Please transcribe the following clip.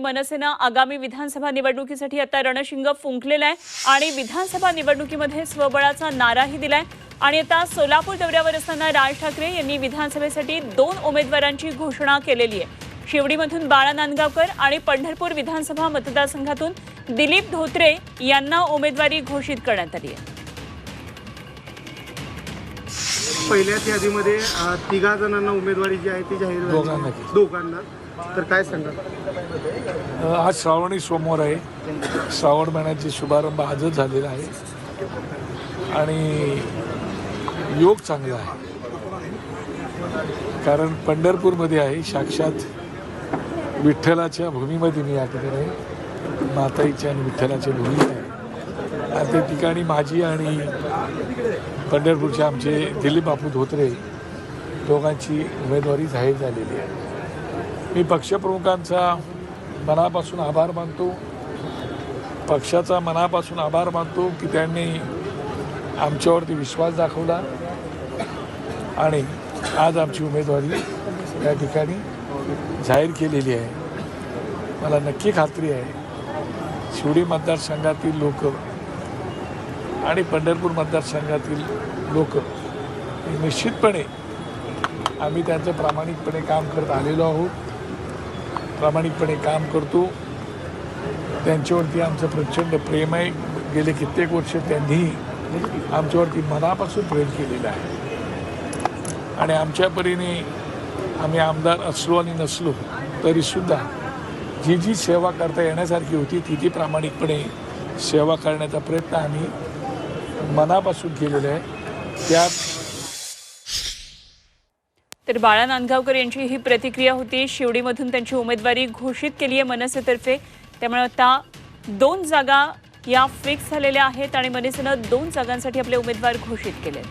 मनसेनं आगामी विधानसभा निवडणुकीसाठी आता रणशिंग फुंकलेलं आहे आणि विधानसभा निवडणुकीमध्ये स्वबळाचा नाराही दिलाय। आणि आता सोलापूर दौऱ्यावर असताना राज ठाकरे यांनी विधानसभेसाठी 2 उमेदवारांची घोषणा केलेली आहे। शिवडीमधून बाळा नांदगावकर आणि पंढरपूर विधानसभा मतदारसंघातून दिलीप धोत्रे यांना उमेदवारी घोषित करण्यात आली आहे। पहिल्याच यादीमध्ये 3 जणांना उमेदवारी जी आहे ती जाहीर झाली, दोघांना। तर काय सांगाल? आज श्रावणी सोमवार आहे। श्रावण महिन्याचे शुभारंभ आजच झालेला आहे आणि योग चांगला आहे, कारण पंढरपूरमध्ये आहे, साक्षात विठ्ठलाच्या भूमीमध्ये मी या ठिकाणी माताईच्या आणि विठ्ठलाच्या भूमी आहे आणि त्या ठिकाणी माझी आणि पंढरपूरचे आमचे दिलीप बापू धोत्रे दोघांची उमेदवारी जाहीर झालेली आहे। मी पक्षप्रमुखांचा मनापासून आभार मानतो, पक्षाचा मनापासून आभार मानतो की त्यांनी आमच्यावरती विश्वास दाखवला आणि आज आमची उमेदवारी या ठिकाणी जाहीर केलेली आहे। मला नक्की खात्री आहे शिवडी मतदारसंघातील लोक आणि पंढरपूर मतदारसंघातील लोक निश्चितपणे आम्ही त्यांचं प्रामाणिकपणे काम करत आलेलो आहोत, प्रामाणिकपणे काम करतो। त्यांच्यावरती आमचं प्रचंड प्रेम आहे। गेले कित्येक वर्ष त्यांनी आमच्यावरती मनापासून प्रेम केलेलं आहे आणि आमच्या परीने आम्ही आमदार असलो आणि नसलो तरीसुद्धा जी जी सेवा करता येण्यासारखी होती ती प्रामाणिकपणे सेवा करण्याचा प्रयत्न आम्ही मनापासून केलेला आहे। त्यात तर बाळा नांदगावकर यांची ही प्रतिक्रिया होती। शिवडीमधून त्यांची उमेदवारी घोषित केली आहे मनसेतर्फे, त्यामुळे आता 2 जागा या फिक्स झालेल्या आहेत आणि मनसेनं 2 जागांसाठी आपले उमेदवार घोषित केले।